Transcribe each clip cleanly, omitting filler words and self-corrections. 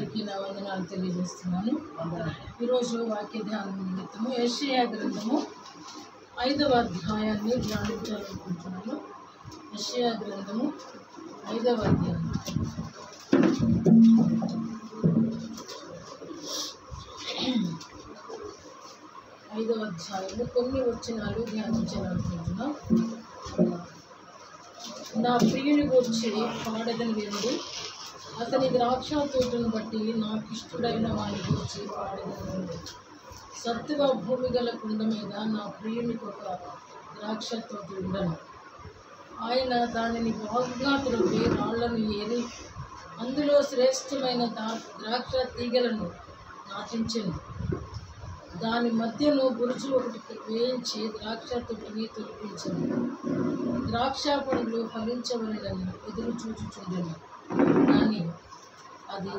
అందరికీ నా వందనాలు తెలియజేస్తున్నాను. ఈరోజు వాక్య ధ్యానం నిమిత్తము యెషయా గ్రంథము 5వ అధ్యాయాన్ని ధ్యానించాలనుకుంటున్నాను. యెషయా గ్రంథము 5వ అధ్యాయం. కొన్ని వచనాలు ధ్యానించాలనుకుంటున్నాం. నా ప్రియుని గురించి పాడదని వినుడి, అతని ద్రాక్ష తోటను బట్టి నాకు ఇష్టడైన వాని గురించి పాడదని వినుడి. సత్తుగా భూమి గల కుండ మీద నా ప్రియునికి ఒక ద్రాక్ష తోట ఉండను. ఆయన దానిని బాగుగా త్రవ్వి రాళ్లను ఏరి అందులో శ్రేష్టమైన ద్రాక్ష తీగలను నాటించెను. దాని మధ్యలో బురుజు ఒకటి వేయించి ద్రాక్ష తొట్టిని తొలగించను. ద్రాక్ష పండ్లు ఫలించవలెనని ఎదురు చూచుచుండెను, కానీ అది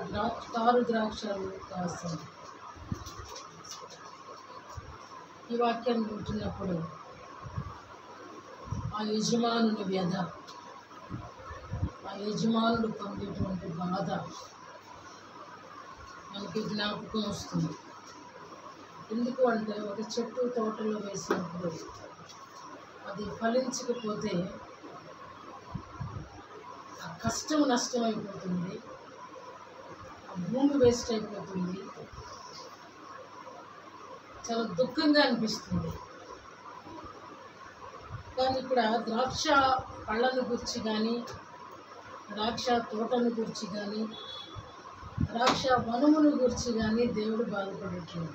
తారు ద్రాక్షలు కాస్తుంది. ఈ వాక్యాన్ని వింటున్నప్పుడు ఆ యజమానుని వ్యధ, ఆ యజమానుడు పొందేటువంటి బాధ మనకి జ్ఞాపకం వస్తుంది. ఎందుకు అంటే, ఒక చెట్టు తోటలో వేసినప్పుడు అది ఫలించకపోతే ఆ కష్టం నష్టం అయిపోతుంది, ఆ భూమి వేస్ట్ అయిపోతుంది, చాలా దుఃఖంగా అనిపిస్తుంది. కానీ ఇక్కడ ద్రాక్ష పళ్ళను గురించి కానీ, ద్రాక్ష తోటను గురించి కానీ, ద్రాక్ష వనమును గురించి కానీ దేవుడు బాధపడట్లేదు.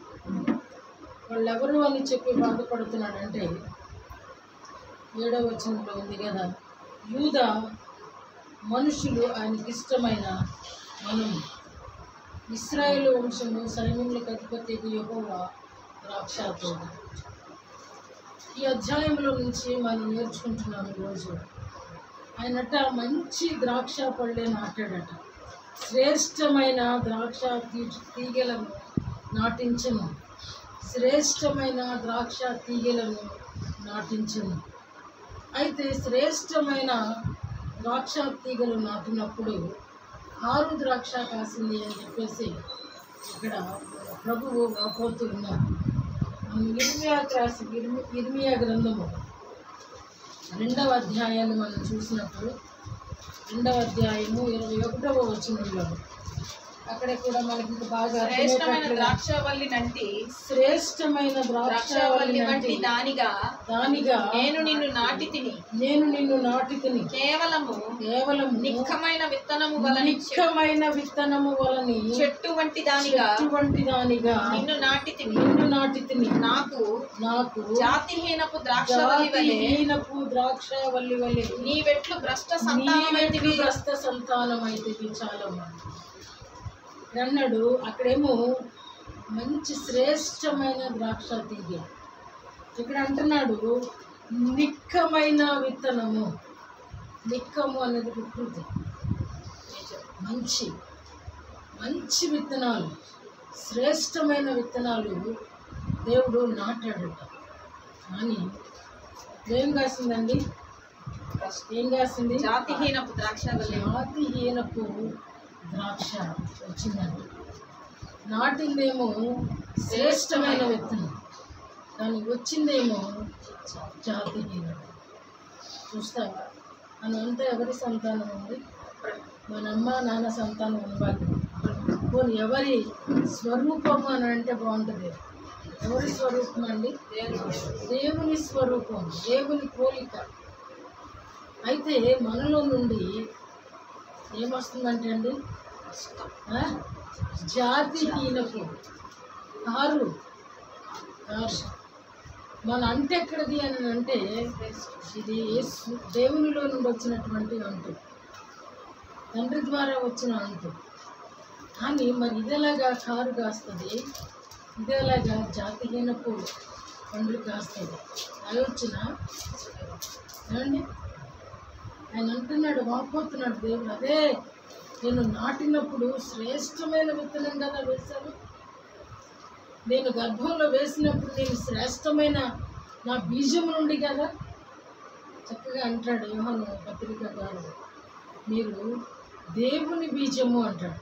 వాళ్ళెవరు అని చెప్పి బాధపడుతున్నాడంటే, 7వ వచనంలో ఉంది కదా, యూదా మనుషులు ఆయనకి ఇష్టమైన మనము, ఇశ్రాయేలు వంశము సైన్యములకు అధిపతి యెహోవా ద్రాక్ష తోట. ఈ అధ్యాయంలో నుంచి మనం నేర్చుకుంటున్నాం. ఈరోజు ఆయనట మంచి ద్రాక్ష పళ్ళే నాటాడట, శ్రేష్టమైన ద్రాక్ష తీగలను నాటించను, శ్రేష్టమైన ద్రాక్ష తీగలను నాటించను. అయితే శ్రేష్టమైన ద్రాక్ష తీగలు నాటినప్పుడు 6 ద్రాక్ష కాసింది అని చెప్పేసి ఇక్కడ ప్రభువు వాపోతూ ఉన్నారు. మనం ఇర్మియా గ్రంథము 2వ అధ్యాయాన్ని మనం చూసినప్పుడు 2వ అధ్యాయము 21వ వచనంలో అక్కడ కూడా మనకి బాగా శ్రేష్టమైన ద్రాక్షవల్లి నంటి శ్రేష్టమైన ద్రాక్షవల్లి వంటి దానిగా నేను నిన్ను నాటి తిని కేవలము నిక్కమైన విత్తనము వలని చెట్టు వంటి దానిగా నిన్ను నాటి తిని నాకు జాతిహీనపు ద్రాక్షవల్లి వలె నీ వెట్లు భ్రష్ట సంతానమైతివి. చాలా అన్నాడు. అక్కడేమో మంచి శ్రేష్టమైన ద్రాక్ష తీగ, ఇక్కడ అంటున్నాడు నిక్కమైన విత్తనము. నిక్కము అనేది ప్రకృతి, మంచి విత్తనాలు, శ్రేష్టమైన విత్తనాలు దేవుడు నాటాడట. కానీ ఏం కాసిందండి? ఏం కాసింది? జాతిహీనపు ద్రాక్ష వచ్చిందండి. నాటిందేమో శ్రేష్టమైన విత్తనం, కానీ వచ్చిందేమో జాతిహీనం. చూస్తావా, మనంతా ఎవరి సంతానం ఉంది? మన అమ్మ నాన్న సంతానం ఉండాలి. పోనీ ఎవరి స్వరూపము అని అంటే బాగుంటుంది. ఎవరి స్వరూపం అండి? దేవుని స్వరూపం, దేవుని పోలిక. అయితే మనలో నుండి ఏమొస్తుందంటే అండి, జాతిహీనపు కారు. మన అంటే ఎక్కడిది అని అంటే, ఇది దేవునిలో నుండి వచ్చినటువంటి అంటు, తండ్రి ద్వారా వచ్చిన అంటు. కానీ మరి ఇదేలాగా కారు కాస్తుంది, ఇదేలాగా జాతిహీనపు పండ్లు కాస్తుంది. ఆలోచన ఏమండి? ఆయన అంటున్నాడు, వాపోతున్నాడు దేవుడు, అదే నేను నాటినప్పుడు శ్రేష్టమైన విత్తనం కదా వేశాను. నేను గర్భంలో వేసినప్పుడు నేను శ్రేష్టమైన నా బీజం నుండి కదా. చక్కగా అంటాడు యోహాను పత్రిక గారు, మీరు దేవుని బీజము అంటాడు.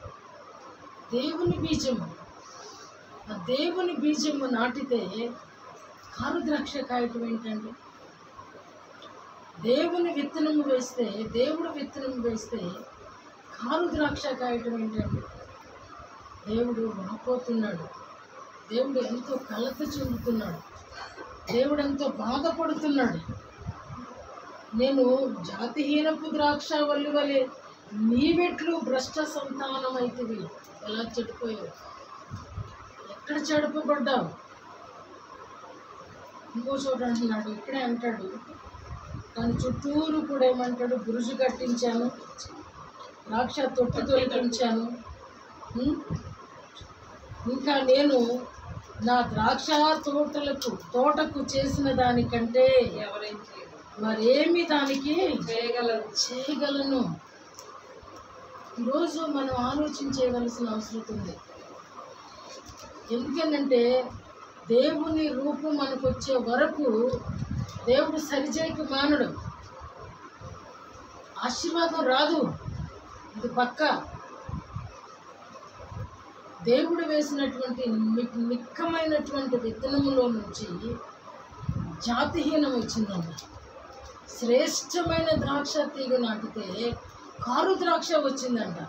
దేవుని బీజము. ఆ దేవుని బీజము నాటితే కారు ద్రాక్ష కాయటం ఏంటండి? దేవుని విత్తనము వేస్తే, దేవుడు విత్తనము వేస్తే కారు ద్రాక్ష కాయటం ఏంటండి? దేవుడు వాపోతున్నాడు. దేవుడు ఎంతో కలత చెందుతున్నాడు. దేవుడు ఎంతో బాధపడుతున్నాడు. నేను జాతిహీనపు ద్రాక్ష వల్లి వలె నీవెట్లు భ్రష్ట సంతానమైతివి. ఎలా చెడిపోయావు? ఎక్కడ చెడపబడ్డావు? ఇంకో చోట అంటున్నాడు, ఇక్కడే అంటాడు, దాని చుట్టూరు కూడా ఏమంటాడు, బురుజు కట్టించాను, ద్రాక్ష తొట్టు తొలగించాను. ఇంకా నేను నా ద్రాక్ష తోటకు చేసిన దానికంటే మరేమి దానికి చేయగలను. ఈరోజు మనం ఆలోచించవలసిన అవసరం ఉంది. ఎందుకంటే దేవుని రూపం మనకు వచ్చే వరకు దేవుడు సరిచేయకు మానడు. ఆశీర్వాదం రాదు, ఇది పక్క. దేవుడు వేసినటువంటి నిక్కమైనటువంటి విత్తనములో నుంచి జాతిహీనం వచ్చిందంట. శ్రేష్టమైన ద్రాక్ష తీగ నాటితే కారు ద్రాక్ష వచ్చిందంట.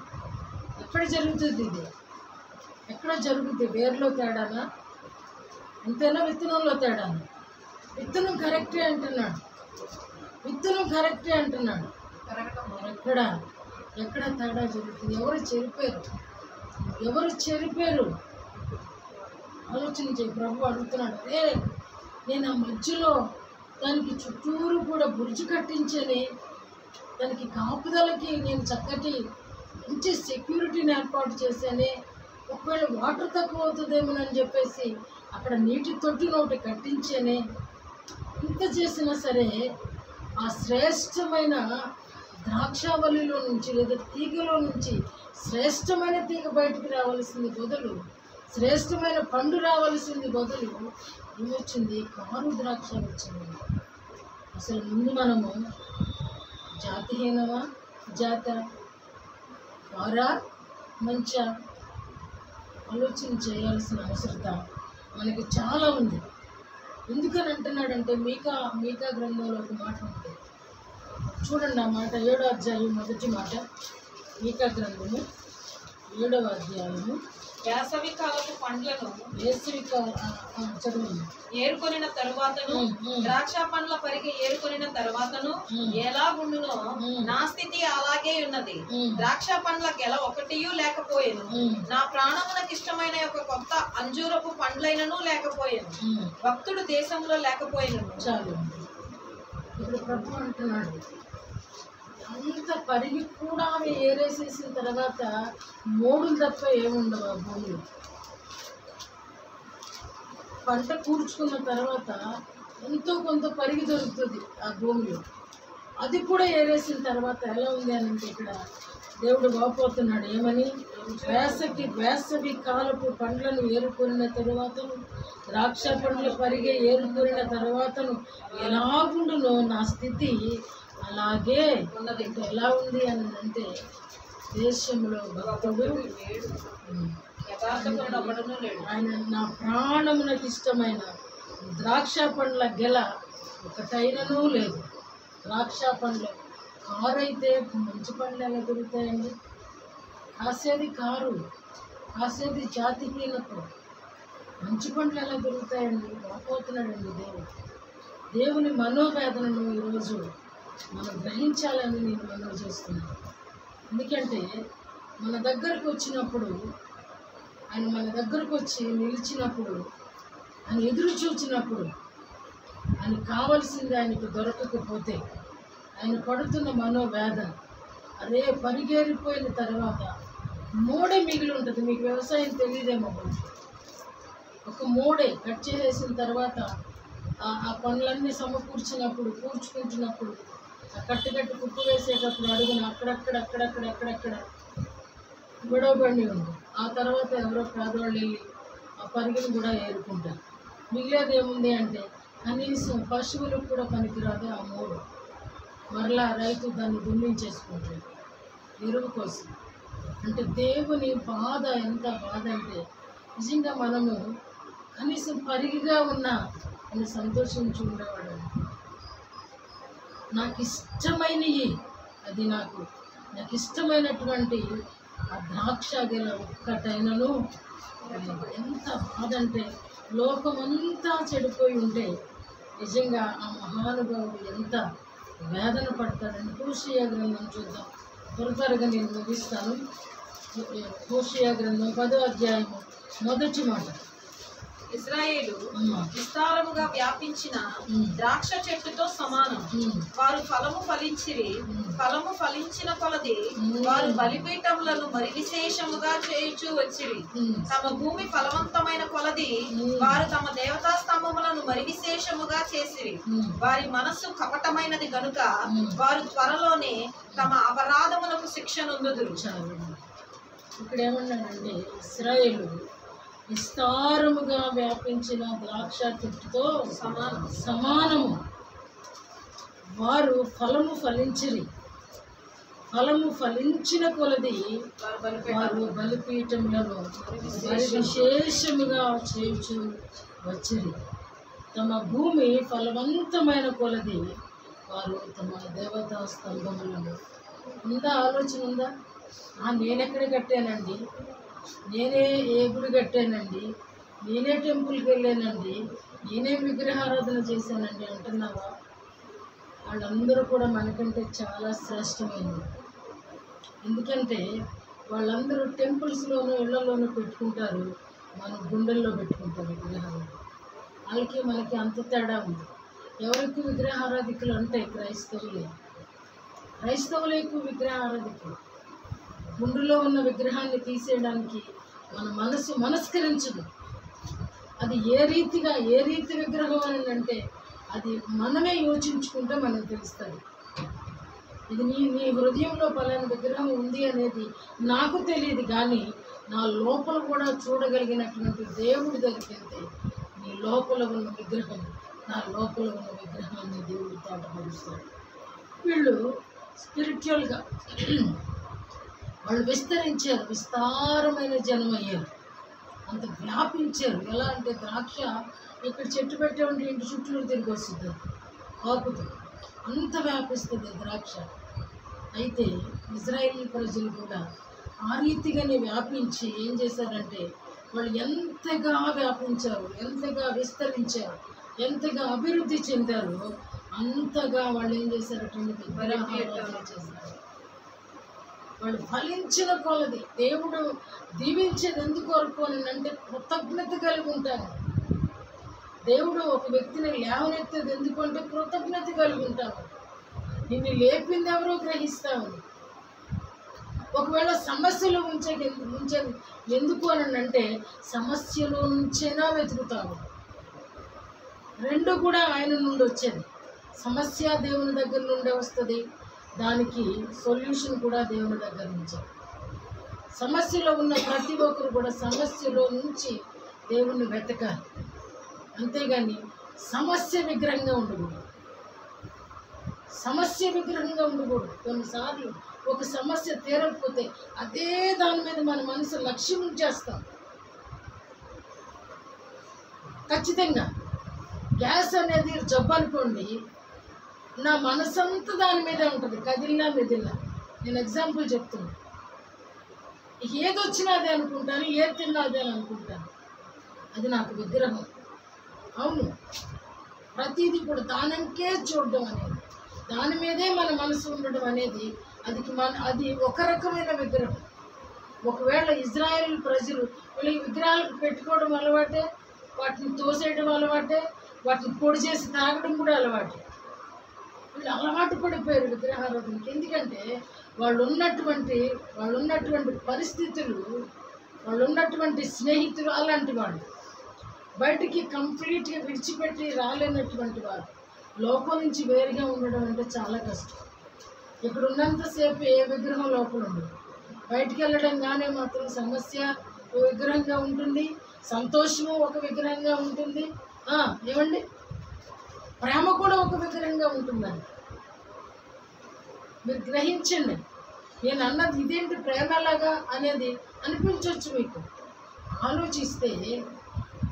ఎక్కడ జరుగుతుంది ఇది? ఎక్కడ జరుగుతుంది? వేర్లో తేడానా? అంతేనా? విత్తనంలో తేడానా? విత్తనం కరెక్టే అంటున్నాడు. విత్తనం కరెక్టే అంటున్నాడు. ఎక్కడ తేడా జరుగుతుంది? ఎవరు చెరిపారు? ఎవరు చెరిపారు? ఆలోచించే ప్రభు అడుగుతున్నాడు. నేను ఆ మధ్యలో దానికి చుట్టూరు కూడా బుర్జు కట్టించని, దానికి కాపుదలకి నేను చక్కటి మంచి సెక్యూరిటీని ఏర్పాటు చేశానే. ఒకవేళ వాటర్ తక్కువ అవుతుందేమోనని చెప్పేసి అక్కడ నీటి తొట్టి నోటి కట్టించానే. ఇంత చేసినా సరే ఆ శ్రేష్టమైన ద్రాక్షావళిలో నుంచి లేదా తీగలో నుంచి శ్రేష్టమైన తీగ బయటికి రావాల్సింది బదులు, శ్రేష్టమైన పండు రావాల్సింది బదులు ఏమొచ్చింది? కారు ద్రాక్ష వచ్చింది. అసలు ముందు మనము జాతిహీనమా, జాత కారా, మంచా ఆలోచన చేయాల్సిన అవసరత మనకి చాలా ఉంది. ఎందుకని అంటున్నాడంటే మీకా గ్రంథంలో ఒక మాట ఉంది చూడండి. ఆ మాట 7వ అధ్యాయం మొదటి మాట. మీకా గ్రంథము 7వ అధ్యాయము. వేసవి కాలపు పండ్లను చదువు. ఏరుకొనిన తరువాతను, ద్రాక్ష పండ్ల పరిగె ఏరుకొనిన తరువాతను ఎలాగుండునో నా స్థితి అలాగే ఉన్నది. ద్రాక్ష పండ్ల గెల ఒకటియూ లేకపోయేను, నా ప్రాణమునకు ఇష్టమైన ఒక కొత్త అంజూరపు పండ్లైనను లేకపోయేను, భక్తుడు దేశంలో లేకపోయేను. చాలు. ఇప్పుడు ప్రభు అంటున్నాడు, అంత పరిగి కూడా అవి ఏరేసేసిన తర్వాత మోడులు తప్ప ఏముండవు ఆ భూమిలో. పంట కూర్చుకున్న తర్వాత ఎంతో కొంత పరిగి దొరుకుతుంది ఆ భూమిలో. అది కూడా ఏరేసిన తర్వాత ఎలా ఉంది అని అంటే ఇక్కడ దేవుడు వాపోతున్నాడు. ఏమని? వేసవి కాలపు పండ్లను ఏరుకొనిన తరువాతను, ద్రాక్ష పండ్ల పరిగే ఏరుకొనిన తరువాతను ఎలాగుండునో నా స్థితి అలాగే ఉన్నది. ఎలా ఉంది అని అంటే దేశంలో భక్తుడు ఆయన నా ప్రాణమునకు ఇష్టమైన ద్రాక్ష పండ్ల గెల ఒకటైనను లేదు. ద్రాక్ష పండ్లు కారైతే మంచి పండ్లు ఎలా దొరుకుతాయండి? కాసేది కారు, కాసేది జాతిహీనకు, మంచి పండ్లు ఎలా దొరుకుతాయండి? వాపోతున్నాడండి దేవుడు. దేవుని మనోవేదనను ఈరోజు మనం గ్రహించాలని నేను మనవి చేస్తున్నాను. ఎందుకంటే మన దగ్గరకు వచ్చినప్పుడు, ఆయన మన దగ్గరకు వచ్చి నిలిచినప్పుడు, ఆయన ఎదురు చూచినప్పుడు, ఆయన కావలసింది ఆయనకు దొరకకపోతే ఆయన పడుతున్న మనోవేదన, అదే పరిగేరిపోయిన తర్వాత మూడే మిగిలి ఉంటుంది. మీకు వ్యవసాయం తెలియదేమో, ఒక మూడే కట్ చేసేసిన తర్వాత ఆ పనులన్నీ కూర్చుకుంటున్నప్పుడు కట్టు కుప్పు వేసేటప్పుడు అడుగున అక్కడక్కడ గొడవ బండి ఉంది. ఆ తర్వాత ఎవరో పేదవాళ్ళు వెళ్ళి ఆ పరిగిని కూడా ఏరుకుంటారు. మిగిలేదు ఏముంది అంటే కనీసం పశువులకు కూడా పనికిరాదు ఆ మూడు. మరలా రైతు దాన్ని దున్నించేసుకుంటాడు ఎరువు కోసం. అంటే దేవుని బాధ ఎంత బాధ అంటే నిజంగా మనము కనీసం పరిగిగా ఉన్నా అని సంతోషించి ఉండేవాడు. నాకు ఇష్టమైనవి అది నాకు ఇష్టమైనటువంటి ఆ ద్రాక్ష గెల ఒక్కటైనను ఎంత బాధ అంటే లోకమంతా చెడిపోయి ఉంటే నిజంగా ఆ మహానుభావుడు ఎంత వేదన పడతాడని హోషేయ గ్రంథం చూద్దాం. త్వరగా నేను ముగిస్తాను. హోషేయ గ్రంథం 10వ అధ్యాయము మొదటి మాట. ఇశ్రాయేలు విస్తారముగా వ్యాపించిన ద్రాక్ష చెట్టుతో సమానం. వారు ఫలము ఫలించిరి. ఫలము ఫలించిన కొలది వారు బలిపీఠములను మరి విశేషముగా చేయుచూ వచ్చిరి. తమ భూమి ఫలవంతమైన కొలది వారు తమ దేవతా స్తంభములను మరి విశేషముగా చేసిరి. వారి మనస్సు కపటమైనది గనుక వారు త్వరలోనే తమ అపరాధములకు శిక్ష నొందుదురు. ఇక్కడ ఏమన్నాడంటే ఇశ్రాయేలు విస్తారముగా వ్యాపించిన ద్రాక్ష చెట్టుతో సమానము. వారు ఫలము ఫలించిరి. ఫలము ఫలించిన కొలది వారు బలిపీఠములను మరి విశేషముగా చేయుచు వచ్చిరి. తమ భూమి ఫలవంతమైన కొలది వారు తమ దేవతా స్తంభములను. ఉందా ఆలోచన ఉందా? నేనెక్కడ కట్టానండి, నేనే ఏ గుడి కట్టానండి, నేనే టెంపుల్కి వెళ్ళానండి, నేనే విగ్రహారాధన చేశానండి అంటున్నావా? వాళ్ళందరూ కూడా మనకంటే చాలా శ్రేష్టమైనది. ఎందుకంటే వాళ్ళందరూ టెంపుల్స్లోనూ ఇళ్లలోనూ పెట్టుకుంటారు, మన గుండెల్లో పెట్టుకుంటారు విగ్రహాలు. వాళ్ళకి మనకి అంత తేడా ఉంది. ఎవరికి విగ్రహారాధికులు అంటే క్రైస్తవులే ఎక్కువ విగ్రహారాధికులు. గుండెలో ఉన్న విగ్రహాన్ని తీసేయడానికి మన మనస్కరించదు. అది ఏ రీతి విగ్రహం అని అంటే అది మనమే యోచించుకుంటే మనకు తెలుస్తుంది. ఇది నీ హృదయంలో పలానా విగ్రహం ఉంది అనేది నాకు తెలియదు, కానీ నా లోపల కూడా చూడగలిగినటువంటి దేవుడి దగ్గరికి వెళ్తే నీ లోపల ఉన్న విగ్రహం, నా లోపల ఉన్న విగ్రహాన్ని దేవుడు తాటపరుస్తాడు. వీళ్ళు స్పిరిచువల్గా వాళ్ళు విస్తరించారు, విస్తారమైన జనం అయ్యారు, అంత వ్యాపించారు. ఎలా అంటే ద్రాక్ష ఇక్కడ చెట్టు పెట్టే ఉంటే ఇంటి చుట్టూ తిరిగి వస్తుంది, ఆకుతూ అంత వ్యాపిస్తుంది ద్రాక్ష. అయితే ఇజ్రాయేల్ ప్రజలు కూడా ఆ రీతిగానే వ్యాపించి ఏం చేశారంటే వాళ్ళు ఎంతగా వ్యాపించారు, ఎంతగా విస్తరించారు, ఎంతగా అభివృద్ధి చెందారు, అంతగా వాళ్ళు ఏం చేశారంటే విగ్రహారాధన చేశారు. వాళ్ళు ఫలించిన కొలది దేవుడు దీవించేది ఎందుకు వరకు అని అంటే కృతజ్ఞత కలిగి ఉంటాను. దేవుడు ఒక వ్యక్తిని లేవనెత్తేది ఎందుకంటే కృతజ్ఞత కలిగి ఉంటాను. నిన్ను లేపింది ఎవరో గ్రహిస్తావు. ఒకవేళ సమస్యలు ఉంచేది ఎందుకు అని అంటే సమస్యలో నుంచైనా వెతుకుతావు. రెండు కూడా ఆయన నుండి వచ్చేది. సమస్య దేవుని దగ్గర నుండే వస్తుంది, దానికి సొల్యూషన్ కూడా దేవుని దగ్గర నుంచే. సమస్యలో ఉన్న ప్రతి ఒక్కరు కూడా సమస్యలో నుంచి దేవుణ్ణి వెతకాలి, అంతేగాని సమస్య విగ్రహంగా ఉండకూడదు. కొన్నిసార్లు ఒక సమస్య తీరకపోతే అదే దాని మీద మన మనసు లక్ష్యం ఉంచేస్తాం. ఖచ్చితంగా గ్యాస్ అనేది జబ్బు అనుకోండి, నా మనసంతా దాని మీదే ఉంటుంది, కదిలినా మెదిలినా. నేను ఎగ్జాంపుల్ చెప్తున్నా. ఏది వచ్చినా అదే అనుకుంటాను, ఏది తిన్నా అదే అని అనుకుంటాను. అది నాకు విగ్రహం. అవును, ప్రతిదీ కూడా దానికే చూడడం అనేది, దాని మీదే మన మనసు ఉండడం అనేది అది ఒక రకమైన విగ్రహం. ఒకవేళ ఇజ్రాయేల్ ప్రజలు వీళ్ళకి విగ్రహాలకు పెట్టుకోవడం అలవాటే, వాటిని తోసేయడం అలవాటే, వాటిని పొడి చేసి తాగడం కూడా అలవాటే. వీళ్ళు అలవాటు పడిపోయారు విగ్రహారాధనకి. ఎందుకంటే వాళ్ళు ఉన్నటువంటి పరిస్థితులు, వాళ్ళు ఉన్నటువంటి స్నేహితులు అలాంటి వాళ్ళు, బయటికి కంప్లీట్గా విడిచిపెట్టి రాలేనటువంటి వారు, లోపల నుంచి వేరుగా ఉండడం అంటే చాలా కష్టం. ఇక్కడ ఉన్నంతసేపు ఏ విగ్రహం లోపల ఉండదు. బయటికి వెళ్ళడం కానీ మాత్రం సమస్య ఒక విగ్రహంగా ఉంటుంది, సంతోషము ఒక విగ్రహంగా ఉంటుంది, ఏమండి ప్రేమ కూడా ఒక విగ్రహంగా ఉంటుందండి. మీరు గ్రహించండి. నేను అన్నది ఇదేంటి ప్రేమ ఎలాగా అనేది అనిపించవచ్చు మీకు. ఆలోచిస్తే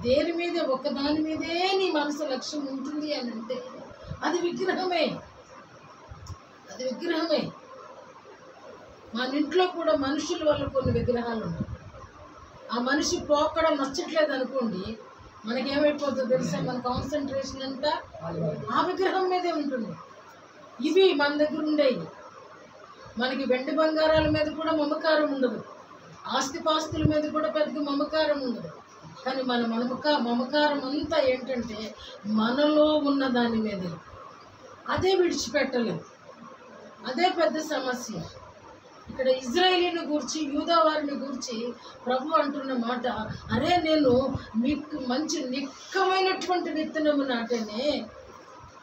దేని మీద ఒకదాని మీదే నీ మనసు లక్ష్యం ఉంటుంది అని అంటే అది విగ్రహమే, అది విగ్రహమే. మన ఇంట్లో కూడా మనుషుల వల్ల కొన్ని విగ్రహాలు ఉన్నాయి. ఆ మనిషి పోకడం నచ్చట్లేదు అనుకోండి, మనకేమైపోతుందో తెలుసా, మన కాన్సన్ట్రేషన్ అంతా ఆ విగ్రహం మీదే ఉంటుంది. ఇవి మన దగ్గర ఉండేవి. మనకి వెండి బంగారాల మీద కూడా మమకారం ఉండదు, ఆస్తిపాస్తుల మీద కూడా పెద్దగా మమకారం ఉండదు. కానీ మన మమకారం అంతా ఏంటంటే మనలో ఉన్న దాని మీదే. అదే విడిచిపెట్టలేదు, అదే పెద్ద సమస్య. ఇక్కడ ఇజ్రాయేలీని గురించి, యూదా వారిని గురించి ప్రభు అంటున్న మాట, అరే నేను మీకు మంచి నిక్కమైనటువంటి విత్తనము నాటేనే,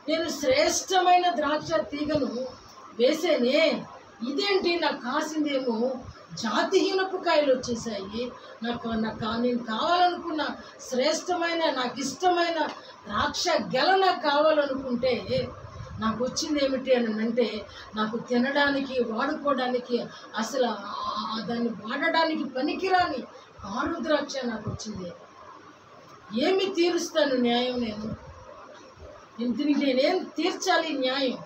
నేను శ్రేష్టమైన ద్రాక్ష తీగను వేసేనే, ఇదేంటి నాకు కాసిందేమో జాతిహీనపు కాయలు వచ్చేసాయి, నేను కావాలనుకున్న శ్రేష్టమైన నాకు ఇష్టమైన ద్రాక్ష గెల నాకు కావాలనుకుంటే నాకు వచ్చింది ఏమిటి అని అంటే, నాకు తినడానికి వాడుకోవడానికి అసలు దాన్ని వాడడానికి పనికిరాని ఆరు ద్రాక్ష నాకు వచ్చింది. ఏమి తీరుస్తాను న్యాయం? దీనికి నేనేం తీర్చాలి న్యాయం?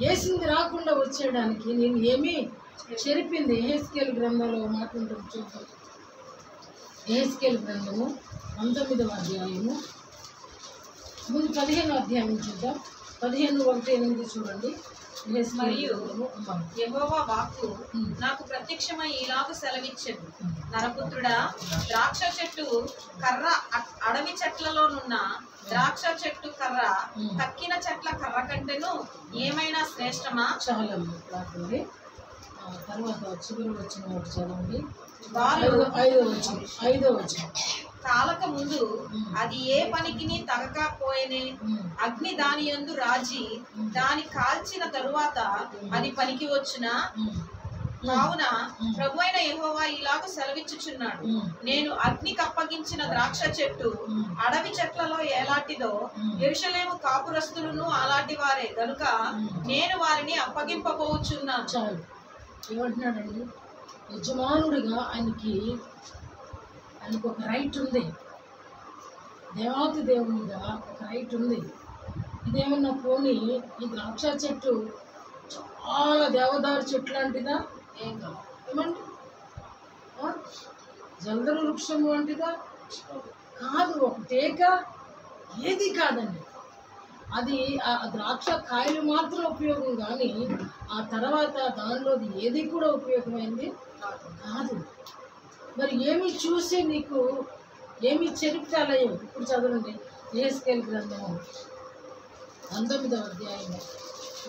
వేసింది రాకుండా వచ్చేయడానికి నేను ఏమీ చెరిపింది. యెహెజ్కేలు గ్రంథంలో మాట ఉంటుంది, చూద్దాం. యెహెజ్కేలు గ్రంథము 19వ అధ్యాయము, ముందు 15వ అధ్యాయం చూద్దాం. 15:1-8 చూడండి. మరియు యెహోవా వాక్కు నాకు ప్రత్యక్షమై ఇలాగు సెలవిచ్చెను, నరపుత్రుడా, ద్రాక్ష చెట్టు కర్ర అడవి చెట్లలోనున్న ద్రాక్ష చెట్టు కర్ర తక్కిన చెట్ల కర్ర కంటేను ఏమైనా శ్రేష్టమా? చాలా తర్వాత చివరి వచ్చిన ఒకటి చదవండి. 5వ వచనం. కాలక ముందు అది ఏ పనికిని తగకపోయేనే, అగ్ని దాని యందు రాజి దాని కాల్చిన తరువాత అది పనికి వచ్చునా? కావున ప్రభువైన యెహోవా ఇలాగ సెలవిచ్చుచున్నాడు, నేను అగ్నికి అప్పగించిన ద్రాక్ష చెట్టు అడవి చెట్లలో ఎలాంటిదో యెరూషలేము కాపురస్తులను అలాంటి వారే గనుక నేను వారిని అప్పగింపబోచున్నాను. చాలు. ఏమంటున్నాడండి? యజమానుడిగా ఆయనకు ఒక రైట్ ఉంది, దేవాతి దేవునిగా ఒక రైట్ ఉంది. ఇదేమన్నా పోనీ ఈ ద్రాక్ష చెట్టు చాలా దేవదారు చెట్టు లాంటిదా? ఏమండి? జల్దర వృక్షం వంటిదా? కాదు. ఒక టేక ఏది కాదండి. అది ఆ ద్రాక్ష కాయలు మాత్రం ఉపయోగం, కానీ ఆ తర్వాత దానిలోది ఏది కూడా ఉపయోగమైంది కాదు. మరి ఏమి చూసి నీకు ఏమి చెరిపితాలయ్యో? ఇప్పుడు చదవండి. యెహెజ్కేలు గ్రంథము 19వ అధ్యాయము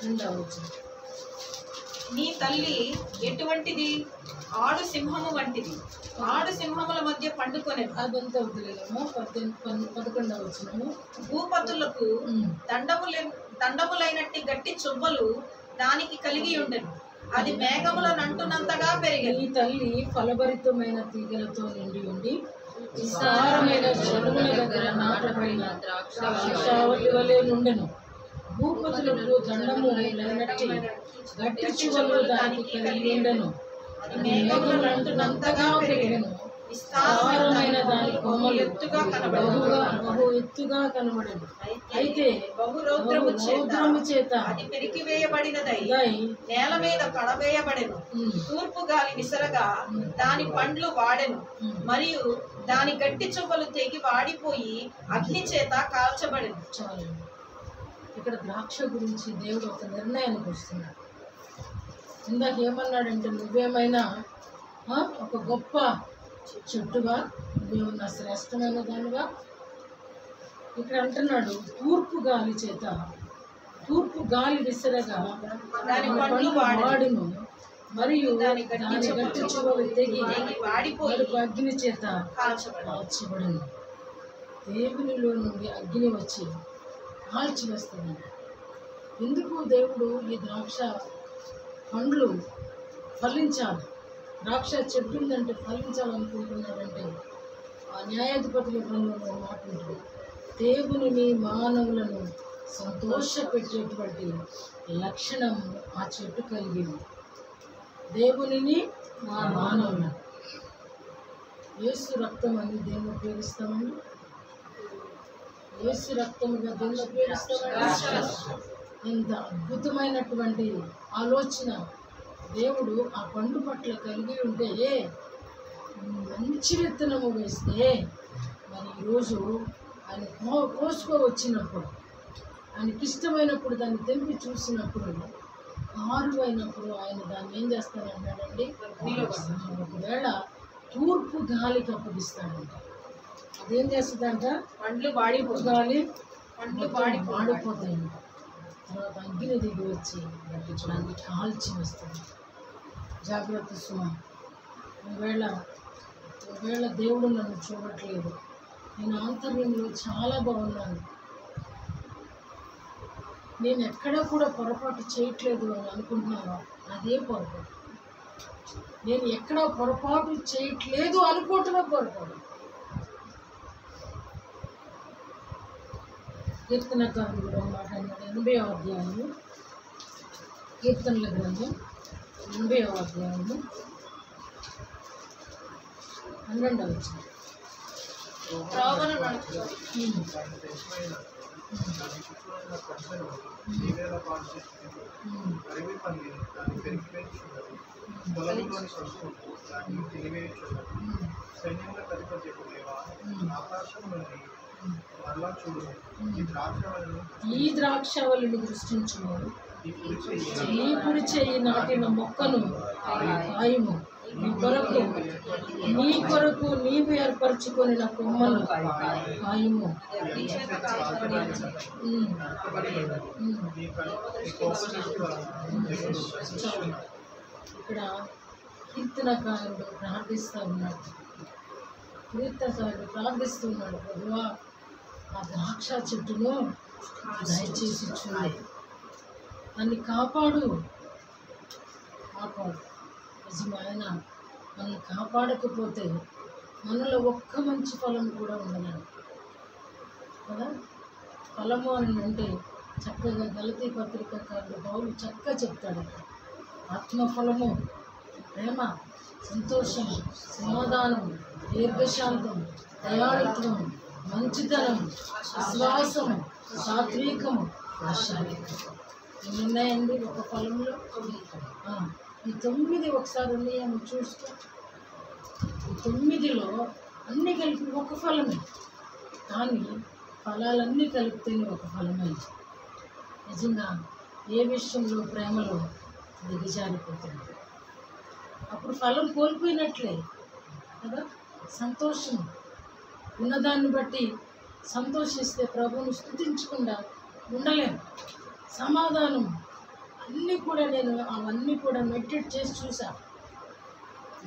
2వ వచనం. నీ తల్లి ఎటువంటిది? ఆడు సింహము వంటిది, ఆడు సింహముల మధ్య పండుకొనేది. అదంతా వదిలేమో. 11వ వచనము. భూపతులకు దండములైనట్టి గట్టి చువ్వలు దానికి కలిగి ఉండెను, అది మేఘముల నంటునంతగా పెరిగింది. ఈ తల్లి ఫలభరితమైన తీగలతో నిండి ఉండి విస్తారమైన చెరువుల దగ్గర నాటబడిన ద్రాక్షావళి వలె నుండెను. భూపతులకు దండము లేనట్టి గట్టి చువ్వలు దానికి కలిగి ఉండెను, మేఘముల నంటునంతగా పెరిగెను. విస్తారమైన దాని కొమ్మలు బహు ఎత్తుగా కనబడెను. అయితే బహురౌద్రము చేత అది పెరికివేయబడినదై నేల మీద పడవేయబడెను. తూర్పు గాలి విసరగా దాని పండ్లు వాడెను, మరియు దాని గట్టి చువ్వలు తెగి వాడిపోయి అగ్ని చేత కాల్చబడెను. చాలు. ఇక్కడ ద్రాక్ష గురించి దేవుడు ఒక నిర్ణయానికి వస్తున్నాడు. ఇందాక ఏమన్నాడంటే, నువ్వేమైనా ఒక గొప్ప చెట్టుగా, నువ్వేమన్నా శ్రేష్టమైన దానిగా. ఇక్కడ అంటున్నాడు, తూర్పు గాలి విసరగా దాని పండ్లు వాడును, మరియు దాని గట్టి చువ్వలు తెగి వాడిపోయి అగ్ని చేత కాల్చబడును. దేవునిలో నుండి అగ్ని వచ్చి కాల్చివేస్తుంది. ఎందుకు దేవుడు ఈ ద్రాక్ష పండ్లు ఫలించాలి, ద్రాక్ష చెట్టు ఉందంటే ఫలించాలనుకుంటున్నారంటే, ఆ న్యాయాధిపతుల గ్రంథంలో మాట ఉంటుంది, దేవుని మానవులను సంతోషపెట్టేటువంటి లక్షణం ఆ చెట్టు కలిగింది. దేవునిని మానవులను. యేసు రక్తం అని దేన్ని ఉపయోగిస్తామండి? యేసు రక్తముగా దేన్ని ఉపయోగిస్తామండి? ఎంత అద్భుతమైనటువంటి ఆలోచన దేవుడు ఆ పండు పట్ల కలిగి ఉంటే మంచి విత్తనము వేస్తే మరి ఈరోజు ఆయన కోసుకోవచ్చినప్పుడు ఆయనకి ఇష్టమైనప్పుడు దాన్ని తెంపి చూసినప్పుడు ఆరువైనప్పుడు ఆయన దాన్ని ఏం చేస్తానంటాడండి? ఒకవేళ తూర్పు గాలికి అప్పగిస్తాడంట. అదేం చేస్తుందంట? పండ్లు గాలి పండ్లు మాడిపోతాయంట. తర్వాత అగ్ని దిగి వచ్చి దాన్ని కాల్చి వస్తుంది. జాగ్రత్త సుమ. ఒకవేళ దేవుడు నన్ను చూడట్లేదు, నేను ఆంతర్యంలో చాలా బాగున్నాను, నేను ఎక్కడా కూడా పొరపాటు చేయట్లేదు అని అనుకుంటున్నావా? అదే పొరపాటు. నేను ఎక్కడా పొరపాటు చేయట్లేదు అనుకోవటమే పొరపాటు. కీర్తనకారుడు కూడా మాట అన్నాడు. 80వ అధ్యాయము, కీర్తనల గ్రంథం 80వ అధ్యాయము 12వ వచనం. త్రోవను నడుచు ఈ ద్రాక్షవల్లిని దృష్టించుము, నీ కుడి చెయ్యి నాటిన మొక్కను కాయము, నీ కొరకు నీవు ఏర్పరచుకొనిన కొమ్మను కాయము. ఇక్కడ కీర్తనకారుడు ప్రార్థిస్తూ ఉన్నాడు. ప్రభువా ఆ ద్రాక్ష చెట్టును దయచేసి చూడు, దాన్ని కాపాడు. నిజమైన మనల్ని కాపాడకపోతే మనలో ఒక్క మంచి ఫలం కూడా ఉండదండి కదా. ఫలము అని అంటే చక్కగా గలతీ పత్రికకారుడు పౌలు చక్కగా చెప్తాడు. ఆత్మఫలము ప్రేమ, సంతోషం, సమాధానం, దీర్ఘశాంతం, దయాళుత్వం, మంచితనం, విశ్వాసము, సాత్వికము, ఆశానికం. ఇవి ఉన్నాయండి ఒక ఫలంలో. ఈ 9 ఒకసారి ఉన్నాయేమో చూసుకో. ఈ 9లో అన్నీ కలిపి ఒక ఫలమే, కానీ ఫలాలన్నీ కలిపితేనే ఒక ఫలమైంది. నిజంగా ఏ విషయంలో ప్రేమలో దిగజారిపోతుంది, అప్పుడు ఫలం కోల్పోయినట్లే కదా. సంతోషం ఉన్నదాన్ని బట్టి సంతోషిస్తే ప్రభువుని స్తుతించకుండా ఉండలేము. సమాధానం అన్నీ కూడా నేను అవన్నీ కూడా మెడిటేట్ చేసి చూసా.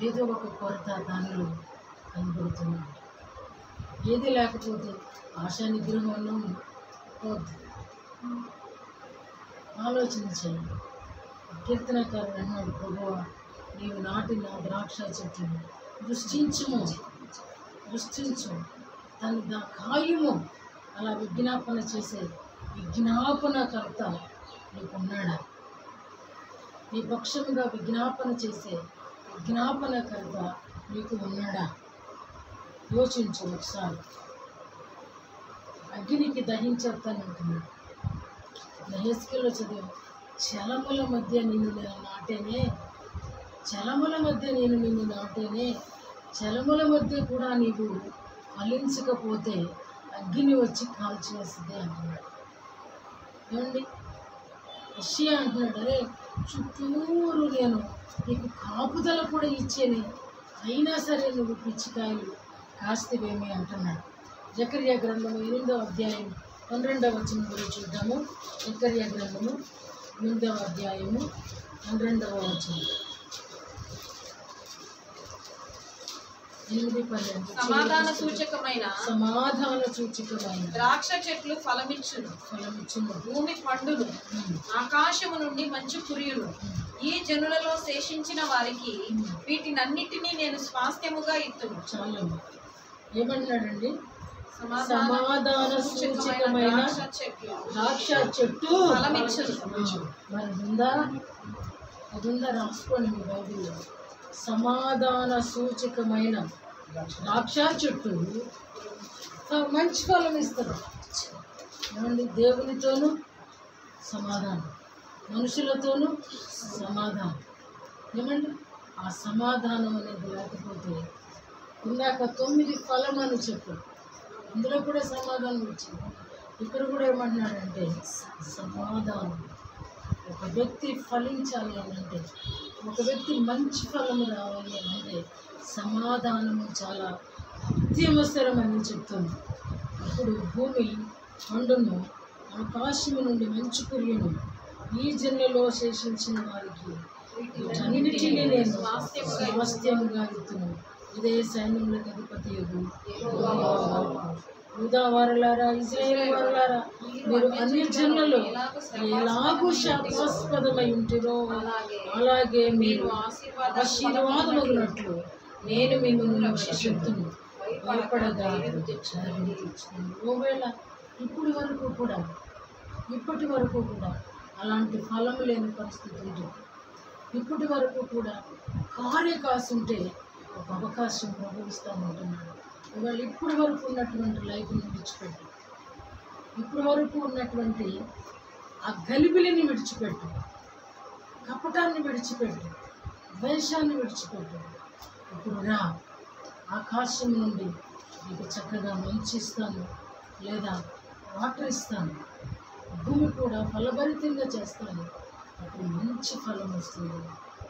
ఏదో ఒక కొరత దానిలో కనబడుతున్నాను. ఏది లేకపోతే ఆశా నిగ్రహంలో పోద్ది. ఆలోచన చేయండి. కీర్తనకారుడు అన్నాడు, ప్రభువా నీవు నాటిన ద్రాక్ష చెట్టును దృష్టించు, దాన్ని కాయము. అలా విజ్ఞాపన చేసే విజ్ఞాపనకర్త నీకున్నాడా? నీ పక్షముగా విజ్ఞాపన చేసే విజ్ఞాపనకర్త నీకు ఉన్నాడా? యోచించు ఒకసారి. అగ్నికి దహించేస్తానంటున్నాడు. యెహెజ్కేలులో చదివాం, చలముల మధ్య నిన్ను నాటేనే, చలముల మధ్య కూడా నీవు ఫలించకపోతే అగ్ని వచ్చి కాల్చివేస్తుంది అంటున్నాడు. ఏమండి, యెషయా అంటున్నాడు, అరే చుట్టూరు నేను నీకు కాపుదల కూడా ఇచ్చేది, అయినా సరే నువ్వు పిచ్చికాయలు కాస్తేవేమి అంటున్నాడు. జకర్యా గ్రంథము 8వ అధ్యాయం 12వ వచనం గురించి చూద్దాము. జకర్యా గ్రంథము 8వ అధ్యాయము 12వ వచనం. 8:12. సమాధాన సూచకమైన ద్రాక్ష చెట్లు ఫలమిచ్చును, భూమి పండును, ఆకాశము నుండి మంచు కురియును. ఈ జనులలో శేషించిన వారికి వీటినన్నిటినీ నేను స్వాస్థ్యముగా ఇత్తును. చాలా ఏమన్నాడండి? సమాధాన సూచకమైన ద్రాక్ష చెట్టు ఫలమిచ్చును. మరి ఉందా? అది ఉందా రాసుకోండి మీ బైబిల్లో. సమాధాన సూచకమైన ద్రాక్ష చెట్టు మంచి ఫలం ఇస్తుంది. ఏమండి? దేవునితోనూ సమాధానం, మనుషులతోనూ సమాధానం. ఏమండి? ఆ సమాధానం అనేది లేకపోతే ఇందాక 9 ఫలం అని చెప్పాడు, అందులో కూడా సమాధానం వచ్చింది. ఇక్కడ కూడా ఏమంటున్నాడంటే సమాధానం. ఒక వ్యక్తి ఫలించాలి అని అంటే, ఒక వ్యక్తి మంచి ఫలము రావాలి అని అంటే సమాధానము చాలా అత్యవసరమని చెప్తుంది. ఇప్పుడు భూమి పండును, ఆకాశము నుండి మంచు కురియును, ఈ జన్మలో శేషించిన వారికి వీటన్నిటినీ నేను స్వాస్థ్యముగా ఇస్తును. ఇదే సైన్యములకు అధిపతి యూదా వారలారా, ఇశ్రాయేలు వారలారా, మీరు అన్ని జన్మలో ఎలాగూ శాపాస్పదమై ఉంటిరో అలాగే మీరు ఆశీర్వాదమగినట్లు నేను మిమ్మల్ని రక్షించును. భయపడగా ఒకవేళ ఇప్పటి వరకు కూడా అలాంటి ఫలం లేని పరిస్థితి ఉంటుంది. ఇప్పటి వరకు కూడా కారే కాసుంటే ఒక అవకాశం అనుభవిస్తామంటున్నాడు. ఇవాళ ఇప్పటి వరకు ఉన్నటువంటి లైఫ్ని విడిచిపెట్టు, ఇప్పటి వరకు ఉన్నటువంటి ఆ గలిబిలిని విడిచిపెట్టు, కపటాన్ని విడిచిపెట్టు, ద్వేషాన్ని విడిచిపెట్టు. ఇప్పుడు రా, ఆకాశం నుండి నీకు చక్కగా మంచి ఇస్తాను, లేదా వాటర్ ఇస్తాను, భూమి కూడా ఫలభరితంగా చేస్తాను. అప్పుడు మంచి ఫలం వస్తుంది.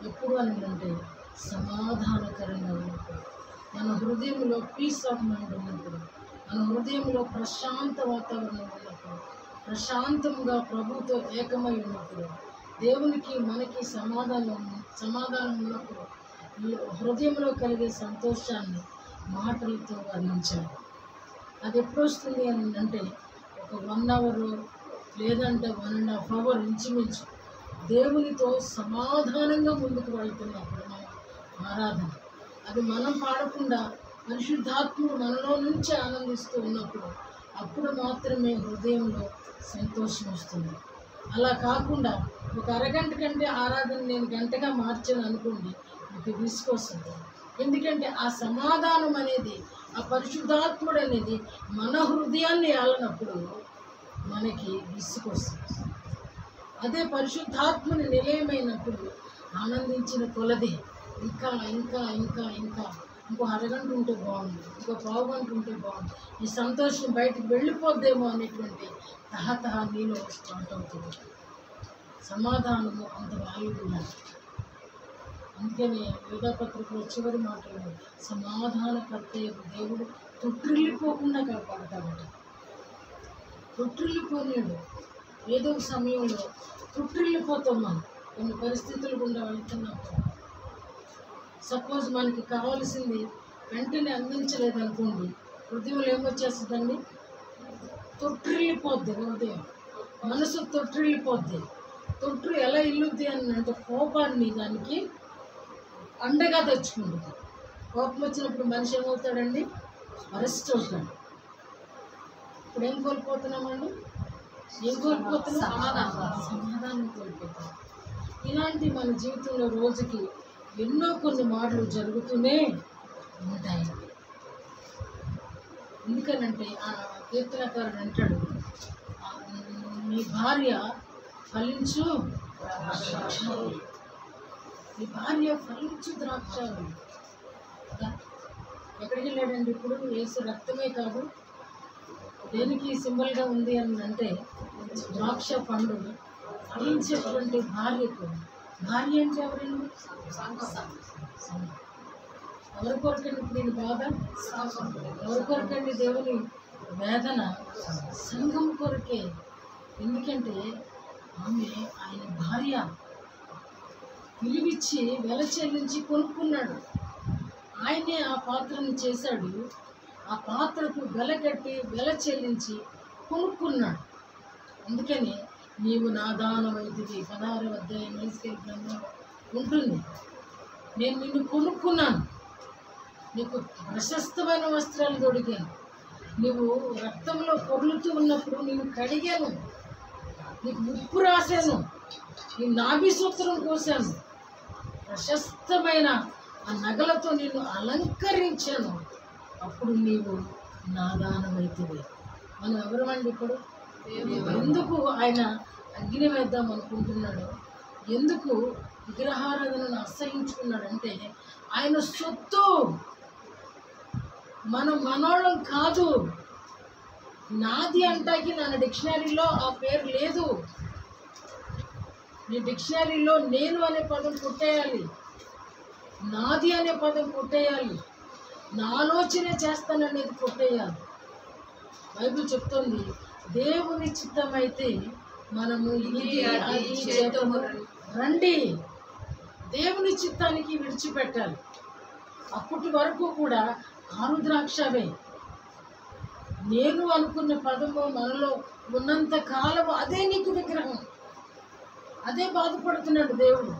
ఎప్పుడు అని అంటే సమాధానకరంగా ఉన్నప్పుడు, మన హృదయంలో పీస్ ఆఫ్ మైండ్ ఉన్నప్పుడు, మన హృదయంలో ప్రశాంత వాతావరణం ఉన్నప్పుడు, ప్రశాంతంగా ప్రభుతో ఏకమై ఉన్నప్పుడు, దేవునికి మనకి సమాధానం ఉన్నప్పుడు హృదయంలో కలిగే సంతోషాన్ని మాటలతో వర్ణించాలి. అది ఎప్పుడు వస్తుంది అని అంటే ఒక 1 అవర్ లేదంటే 1.5 అవర్ ఇంచుమించు దేవునితో సమాధానంగా ముందుకు వెళ్తున్నప్పుడు మనం ఆరాధన, అది మనం పాడకుండా పరిశుద్ధాత్ముడు మనలో నుంచి ఆనందిస్తూ ఉన్నప్పుడు అప్పుడు మాత్రమే హృదయంలో సంతోషం వస్తుంది. అలా కాకుండా ఒక అరగంట కంటే ఆరాధన నేను గంటగా మార్చాను అనుకోండి, మీకు విసుకొస్తుంది. ఎందుకంటే ఆ సమాధానం అనేది, ఆ పరిశుద్ధాత్ముడు అనేది మన హృదయాన్ని ఆలనప్పుడు మనకి విసుకొస్తుంది. అదే పరిశుద్ధాత్మని నిలయమైనప్పుడు ఆనందించిన కొలది ఇంకా ఇంకా ఇంకా ఇంకా ఇంకో అరగంట ఉంటే బాగుంది, ఇంకో పావు గంట ఉంటే బాగుంది, ఈ సంతోషం బయటకు వెళ్ళిపోద్దేమో అనేటువంటి తహతహ నీలో స్టార్ట్ అవుతుంది. సమాధానము అంత వాయువుగా. అందుకని యూదాపత్రికలో చివరి మాటలు సమాధానకర్త దేవుడు తొట్టిల్లిపోకుండా కాపాడతాడట. తొట్టిల్లిపోలేడు. ఏదో ఒక సమయంలో తొట్టిల్లిపోతాం మనం కొన్ని పరిస్థితులు గుండా వెళ్తున్నప్పుడు. సపోజ్ మనకి కావాల్సింది వెంటనే అందించలేదనుకోండి, హృదయంలో ఏమొచ్చేస్తుందండి? తొట్టిల్లిపోద్ది హృదయం, మనసు తొట్టిల్లిపోద్ది. తొట్టు ఎలా ఇల్లుద్ది అని అంటే కోపాన్ని దానికి అండగా తెచ్చుకుంటుంది. కోపం వచ్చినప్పుడు మనిషి ఏమవుతాడండి? అరెస్ట్ అవుతాడు. ఇప్పుడు ఏం కోల్పోతున్నామండి? ఏం కోల్పోతున్నాం? సమాధానం కోల్పోతాం. ఇలాంటి మన జీవితంలో రోజుకి ఎన్నో కొన్ని మాటలు జరుగుతూనే ఉంటాయి. ఎందుకనంటే ఆ కీర్తనకారుడు అంటాడు, నీ భార్య ఫలించు ద్రాక్షావళి, నీ భార్య ఫలించు ద్రాక్షావళి. ఎక్కడికి వెళ్ళాడండి ఇప్పుడు? యేసు రక్తమే కాదు, దేనికి సింబల్గా ఉంది అని అంటే ద్రాక్ష పండు ఫలించేటువంటి భార్యకు. భార్య అంటే ఎవరండి? ఎవరి కొరకండి ఇప్పుడు దీని బాధ? ఎవరి కొరకండి దేవుని వేదన? సంఘం కొరకే. ఎందుకంటే ఆమె ఆయన భార్య, పిలివిచ్చి వెల చెల్లించి కొనుక్కున్నాడు. ఆయనే ఆ పాత్రను చేశాడు, ఆ పాత్రకు వెల కట్టి వెల చెల్లించి కొనుక్కున్నాడు. అందుకని నీవు నా దానమైతివి 16వ అధ్యాయం ఎహెజ్కేలు గ్రంథంలో ఉంటుంది. నేను నిన్ను కొనుక్కున్నాను, నీకు ప్రశస్తమైన వస్త్రాలు తొడిగాను, నువ్వు రక్తంలో పొర్లుతూ ఉన్నప్పుడు నేను కడిగాను, నీకు ఉప్పు రాశాను, నీ నాభి సూత్రం కోసాను, ప్రశస్తమైన ఆ నగలతో నిన్ను అలంకరించాను, అప్పుడు నీవు నా దానమైతివి. మనం ఎవరమండి ఇప్పుడు? ఎందుకు ఆయన అగ్ని వేద్దాం అనుకుంటున్నాడు, ఎందుకు విగ్రహారాధనను అసహించుకున్నాడంటే ఆయన సొత్తు, మనం మనోళ్ళం కాదు. నాది అంటాకి నా డిక్షనరీలో ఆ పేరు లేదు. నీ డిక్షనరీలో నేను అనే పదం కొట్టేయాలి, నాది అనే పదం కొట్టేయాలి, నా ఆలోచన చేస్తాననేది కొట్టేయాలి. బైబిల్ చెప్తుంది, దేవుని చిత్తమైతే మనము ఇది అది చేతము రండి. దేవుని చిత్తానికి విడిచిపెట్టాలి. అప్పటి వరకు కూడా కారు ద్రాక్షవే. నేను అనుకున్న పదము మనలో ఉన్నంత కాలం అదే నీకు విగ్రహం. అదే బాధపడుతున్నాడు దేవుడు.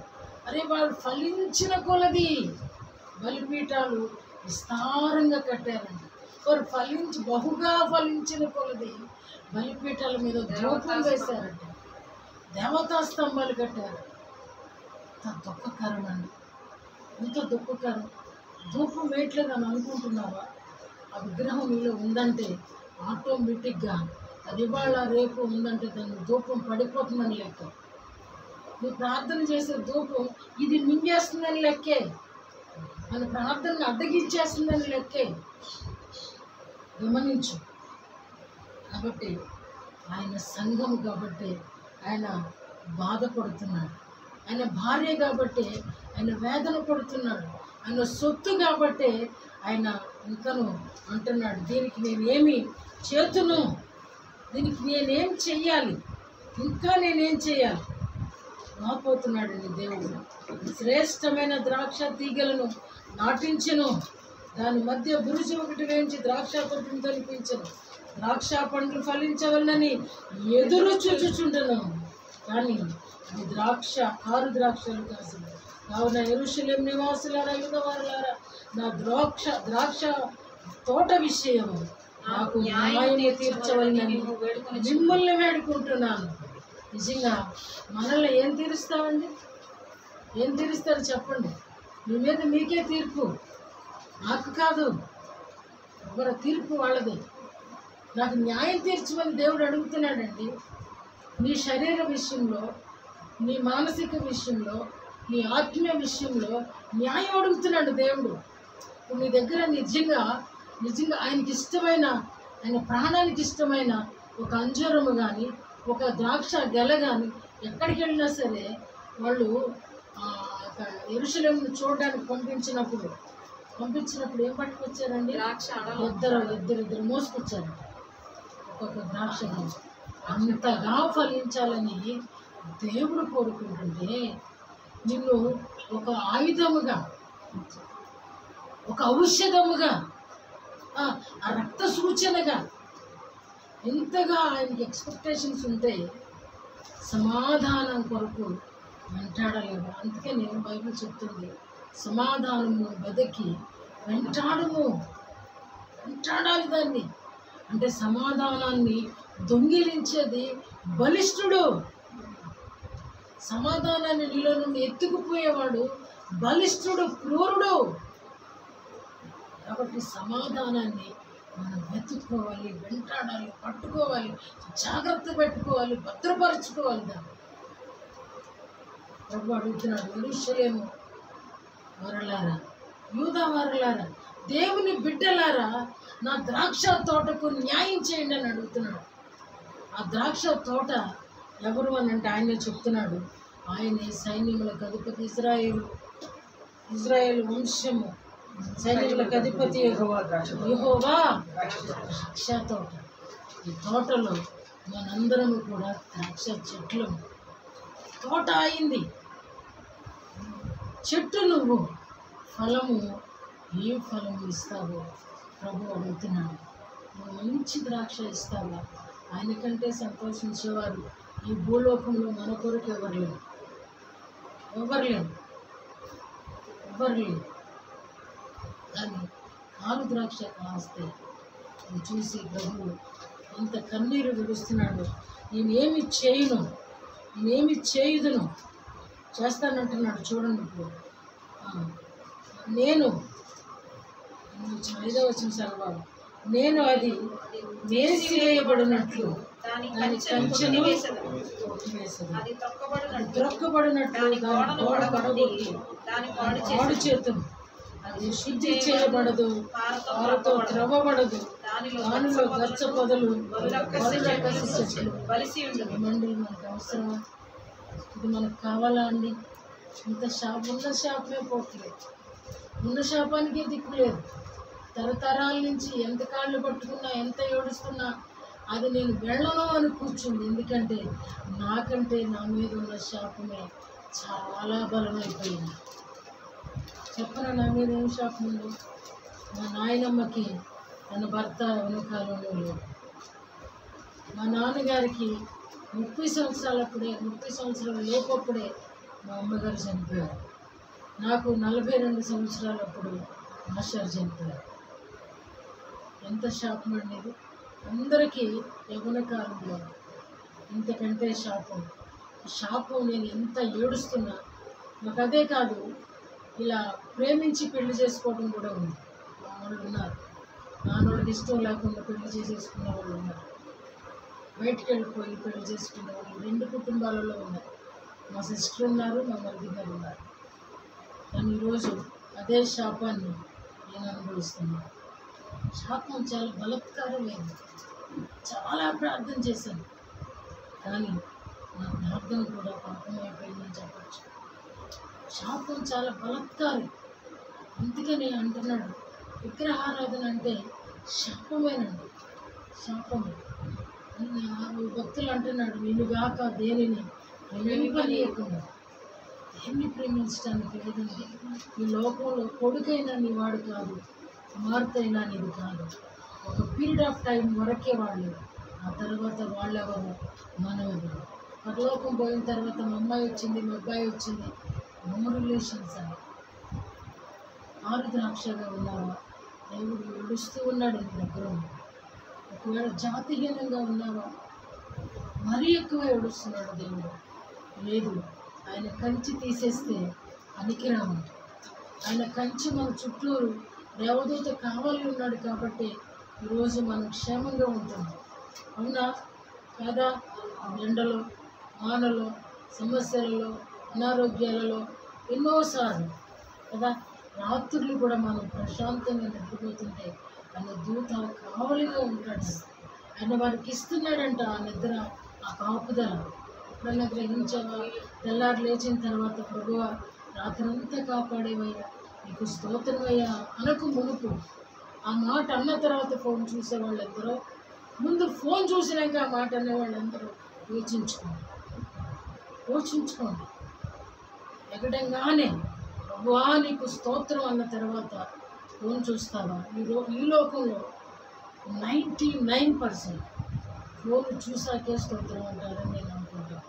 అరే వాడు ఫలించిన కొలది బలిపీఠాలు విస్తారంగా కట్టారండి. వారు బహుగా ఫలించిన కొలది బలిపీఠాల మీద ధూపం వేశారంట, దేవతా స్తంభాలు కట్టారు. ఎంత దుఃఖకరం అండి, ఎంత దుఃఖకరం. ధూపం వేయట్లేదని అనుకుంటున్నావా? ఆ విగ్రహం మీలో ఉందంటే ఆటోమేటిక్గా అది ఇవాళ రేపు ఉందంటే దాని ధూపం పడిపోతుందని లెక్క. నువ్వు ప్రార్థన చేసే ధూపం ఇది మింగేస్తుందని లెక్కే, మన ప్రార్థనను అడ్డగించేస్తుందని లెక్కే. గమనించు. కాబట్టి ఆయన సంఘం కాబట్టి ఆయన బాధపడుతున్నాడు, ఆయన భార్య కాబట్టి ఆయన వేదన పడుతున్నాడు, ఆయన సొత్తు కాబట్టి ఆయన ఇంకను అంటున్నాడు, దీనికి నేనేమి చేతును, దీనికి నేనేం చెయ్యాలి, ఇంకా నేనేం చేయాలి. రాపోతున్నాడండి దేవుడు. శ్రేష్టమైన ద్రాక్ష తీగలను నాటించెను, దాని మధ్య బురుజు ఒకటి వేయించి ద్రాక్ష తోటను తొలిపించెను, ద్రాక్ష పండ్లు ఫలించవలనని ఎదురు చూచుచుండెను, కానీ అది కారు ద్రాక్షలు కాసింది. కావున యెరూషలేము నివాసులారా, యూదావారులారా, నా ద్రాక్ష తోట విషయము నాకు న్యాయము తీర్చవలనని మిమ్మల్ని వేడుకుంటున్నాను. నిజంగా మనల్ని ఏం తీరుస్తామండి? ఏం తీరుస్తారు చెప్పండి? మీ మీద మీకే తీర్పు, నాకు కాదు. ఎవరి తీర్పు వాళ్ళది. నాకు న్యాయం తీర్చమని దేవుడు అడుగుతున్నాడండి. నీ శరీర విషయంలో, నీ మానసిక విషయంలో, నీ ఆత్మీయ విషయంలో న్యాయం అడుగుతున్నాడు దేవుడు. నీ దగ్గర నిజంగా ఆయనకి ఇష్టమైన, ఆయన ప్రాణానికి ఇష్టమైన ఒక అంజూరము కానీ, ఒక ద్రాక్ష గెల కానీ ఎక్కడికి వెళ్ళినా సరే వాళ్ళు యెరూషలేమును చూడడానికి పంపించినప్పుడు ఏం పట్టుకొచ్చారండి? ఇద్దరు మోసుకొచ్చారు ఒక్కొక్క ద్రాక్ష. అంతగా ఫలించాలని దేవుడు కోరుకుంటుంటే నిన్ను ఒక ఆయుధముగా, ఒక ఔషధముగా, ఆ రక్త సూచనగా ఎంతగా ఆయనకి ఎక్స్పెక్టేషన్స్ ఉంటే సమాధానం కొరకు వెంటాడలేము. అందుకే నేను బైబిల్ చెప్తుంది, సమాధానము వెదకి వెంటాడాలి దాన్ని. అంటే సమాధానాన్ని దొంగిలించేది బలిష్ఠుడు. సమాధానాన్ని నీలో నుండి ఎత్తుకుపోయేవాడు బలిష్ఠుడు, క్రూరుడు. కాబట్టి సమాధానాన్ని మనం వెతుక్కోవాలి, వెంటాడాలి, పట్టుకోవాలి, జాగ్రత్త పెట్టుకోవాలి, భద్రపరచుకోవాలి. దాన్ని ప్రభు అడుగుతున్నాడు, యెరూషలేము వారలారా, యూదా వారలారా, దేవుని బిడ్డలారా, నా ద్రాక్ష తోటకు న్యాయం చేయండి అని అడుగుతున్నాడు. ఆ ద్రాక్ష తోట ఎవరు అని అంటే ఆయనే చెప్తున్నాడు, ఆయనే సైన్యములకు అధిపతి, ఇజ్రాయేలు వంశము సైన్యములకు అధిపతి యెహోవా ద్రాక్ష తోట. ఈ తోటలో మనందరము కూడా ద్రాక్ష చెట్లు. తోట అయింది, చెట్టు నువ్వు. ఫలము ఏ ఫలము ఇస్తావో ప్రభు అడుగుతున్నాడు. నువ్వు మంచి ద్రాక్ష ఇస్తావా? ఆయనకంటే సంతోషించేవారు ఈ భూలోకంలో మన కొరకు ఎవరు లేరు. కానీ కారు ద్రాక్ష కాస్తే అది చూసి ప్రభువు ఎంత కన్నీరు విడుస్తున్నాడు. నేనేమి చేయుదును చేస్తానంటున్నాడు. చూడండి, ఇప్పుడు నేను 5వ వచనం చదవాలి. నేను అది వేసివేయబడినట్లు దాని దాని కంచెను కంచెను కొట్టివేసెదను. అది త్రొక్కబడినట్లు ద్రొక్కబడినట్లు దాని దాని గోడను గోడ పడగొట్టి పడగొట్టి దాని పాడు పాడు చేతును. అది శుద్ధి చేయబడదు, పాలతో త్రవ్వబడదు, దానిలో గచ్చ పొదలు చెట్లు బలిసి ఉండదు. ఏమండి మనకు అవసరమా? ఇది మనకు కావాలా అండి? ఇంత ఉన్న షాపే పోట్లేదు, ఉన్న శాపానికే దిక్కు లేదు. తరతరాల నుంచి ఎంత కాళ్ళు పట్టుకున్నా, ఎంత ఏడుస్తున్నా అది నేను వెళ్ళను అని కూర్చుంది. ఎందుకంటే నాకంటే నా మీద ఉన్న శాపమే చాలా బలమైపోయింది. చెప్పన నా మీద ఏం శాపం ఉంది? మా నాయనమ్మకి తన భర్త వెనకాలంలో లేదు. మా నాన్నగారికి 30 సంవత్సరాల లోపప్పుడే మా అమ్మగారు చనిపోయారు. నాకు 42 సంవత్సరాలప్పుడు మాస్టర్ చనిపోయారు. ఎంత శాపం అండి ఇది! అందరికీ యవ్వన కాలంలో ఇంతకంటే శాపం నేను ఎంత ఏడుస్తున్నా. నాకు అదే కాదు, ఇలా ప్రేమించి పెళ్లి చేసుకోవడం కూడా ఉంది. మా వాళ్ళు ఉన్నారు, నాన్నోళ్ళకి ఇష్టం లేకుండా పెళ్లి చేసేసుకునే వాళ్ళు ఉన్నారు. బయటికి వెళ్ళిపోయి పెళ్లి చేసుకునే వాళ్ళు 2 కుటుంబాలలో ఉన్నారు. మా సిస్టర్ ఉన్నారు, మా మరిది గారు ఉన్నారు. కానీ ఈరోజు అదే శాపాన్ని నేను అనుభవిస్తున్నాను. శాపం చాలా బలత్కారమైంది. చాలా ప్రార్థన చేశాను, కానీ నా ప్రార్థన కూడా పాపం అయిపోయిందని చెప్పచ్చు. శాపం చాలా బలత్కారం. అందుకని అంటున్నాడు, విగ్రహారాధన అంటే శాపమేనండి, శాపమే. భక్తులు అంటున్నాడు, నిన్నుగాక దేనిని ప్రేమింపనీయకుండా. దేన్ని ప్రేమించడానికి లేదండి. ఈ లోకంలో కొడుకైనా నీ వాడు కాదు, కుమార్తె అయినా నీది కాదు. ఒక పీరియడ్ ఆఫ్ టైం వరకే వాళ్ళు, ఆ తర్వాత వాళ్ళెవరు మనమెవరు. పరలోకం పోయిన తర్వాత మా అమ్మాయి వచ్చింది, మా అబ్బాయి వచ్చింది, నో రిలేషన్స్ అని. ఆరు ద్రాక్షగా ఉన్నావా? దేవుడు ఏడుస్తూ ఉన్నాడు నీ దగ్గర. ఒకవేళ జాతిహీనంగా ఉన్నావా? మరీ ఎక్కువ ఏడుస్తున్నాడు దేవుడు. లేదు, ఆయన కంచి తీసేస్తే పనికిరాము. ఆయన కంచి మన చుట్టూరు దేవదూత కావాలి ఉన్నాడు కాబట్టి ఈరోజు మనం క్షేమంగా ఉంటుంది. అవునా కాదా? ఎండలో, వానలో, సమస్యలలో, అనారోగ్యాలలో ఎన్నోసార్లు కదా, రాత్రులు కూడా మనం ప్రశాంతంగా నిద్రపోతుంటే ఆయన దూత కావలిగా ఉంటాడు. ఆయన వారికి ఇస్తున్నాడంట ఆ నిద్ర, ఆ కాపుదల. ఎప్పుడన్నా గ్రహించావా? తెల్లారు లేచిన తర్వాత ప్రభువా రాత్రంతా కాపాడేవయ్యా, నీకు స్తోత్రమయ్యా అనకు మునుపు ఆ మాట అన్న తర్వాత ఫోన్ చూసేవాళ్ళందరూ, ముందు ఫోన్ చూసినాక ఆ మాట అనేవాళ్ళందరూ యోచించుకోండి. ఎగడంగానే ప్రభువా నీకు స్తోత్రం అన్న తర్వాత ఫోన్ చూస్తావా? ఈ లోకంలో 99% ఫోన్ చూసాకే స్తోత్రం అంటారని నేను అనుకుంటాను.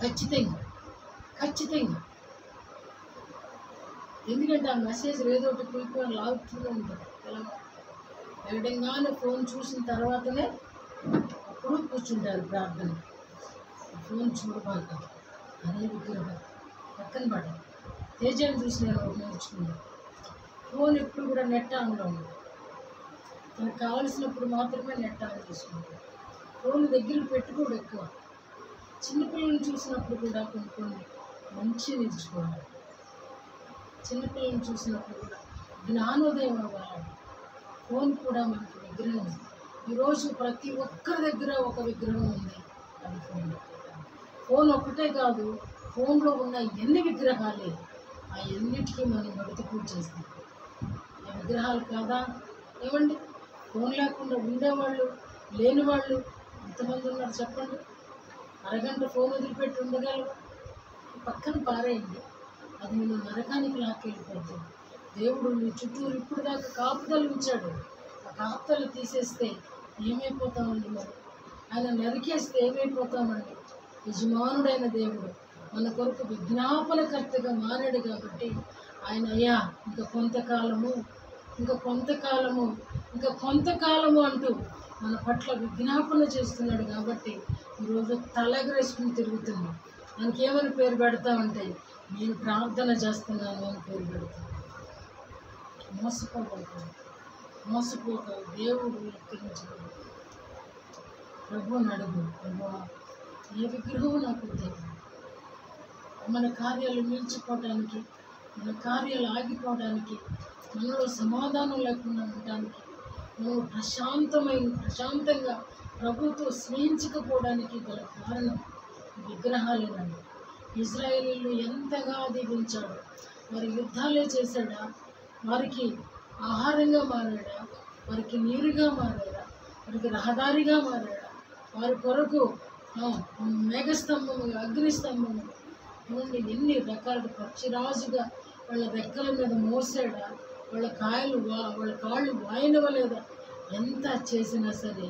ఖచ్చితంగా. ఎందుకంటే ఆ మెసేజ్ ఏదో ఒకటి క్విక్గా లాగుతూనే ఉంటుంది. ఎగడంగానే ఫోన్ చూసిన తర్వాతనే అప్పుడు కూర్చుంటారు ప్రార్థన. ఫోన్ చూడబాక, అదే విగ్రహం పక్కన పడాలి. తేజాన్ని చూసి నేను ఒకటి నేర్చుకున్నాను. ఫోన్ ఎప్పుడు కూడా నెట్ ఆన్లో ఉంది. మనకు కావలసినప్పుడు మాత్రమే నెట్ ఆన్ చేసుకుంటాం. ఫోన్ దగ్గరికి పెట్టుకోడు ఎక్కువ. చిన్నపిల్లల్ని చూసినప్పుడు కూడా కొన్ని మంచిగా నేర్చుకోవాలి. చిన్నపిల్లల్ని చూసినప్పుడు కూడా జ్ఞానోదయం అవ్వాలి. ఫోన్ కూడా మనకి విగ్రహం. ఈరోజు ప్రతి ఒక్కరి దగ్గర ఒక విగ్రహం ఉంది, అది ఫోన్ ఒకటే కాదు, ఫోన్లో ఉన్న ఎన్ని విగ్రహాలే, ఆ ఎన్నిటికీ మనం భక్తి పూజ చేస్తాం. ఆ విగ్రహాలు కాదా? ఏమండి, ఫోన్ లేకుండా ఉండేవాళ్ళు, లేని వాళ్ళు ఎంతమంది ఉన్నారు చెప్పండి? అరగంట ఫోన్ వదిలిపెట్టి ఉండగలరు? పక్కన పారేయండి, అది నేను నరకానికి లాక్కెళ్ళిపోతుంది. దేవుడు నీ చుట్టూరు ఇప్పుడు దాకా కాపుదలు ఉంచాడు. ఆ కాపుదలు తీసేస్తే ఏమైపోతామండి? మరి ఆయన నరికేస్తే ఏమైపోతామండి? యజమానుడైన దేవుడు మన కొరకు విజ్ఞాపనకర్తగా మారాడు కాబట్టి ఆయన అయ్యా ఇంకా కొంతకాలము అంటూ మన పట్ల విజ్ఞాపన చేస్తున్నాడు. కాబట్టి ఈరోజు తలగరేసుకుని తిరుగుతున్నాం. మనకి ఏమని పేరు పెడతామంటే నేను ప్రార్థన చేస్తున్నాను అని పేరు పెడతాను. మోసపోతాను, మోసపోతావు. దేవుడు ఎక్కిరించడు. ప్రభువుని అడుగు, ప్రభువా ఏ విగ్రహం నాకు వద్దు. మన కార్యాలు నిలిచిపోవడానికి, మన కార్యాలు ఆగిపోవడానికి, మనలో సమాధానం లేకుండా ఉండడానికి, మనం ప్రశాంతంగా ప్రభుతో స్నేహించకపోవడానికి గల కారణం విగ్రహాలేనండి. ఇజ్రాయేలీలు ఎంతగా దీవించాడు. వారి యుద్ధాలే చేశాడా, వారికి ఆహారంగా మారాడా, వారికి నీరుగా మారాడా, వారికి రహదారిగా మారాడా, వారి కొరకు మేఘస్తంభము, అగ్నిస్తంభము నుండి ఎన్ని రకాల పక్షిరాజుగా వాళ్ళ రెక్కల మీద మోసాడా, వాళ్ళ కాళ్ళు వాయినవలేదా. ఎంత చేసినా సరే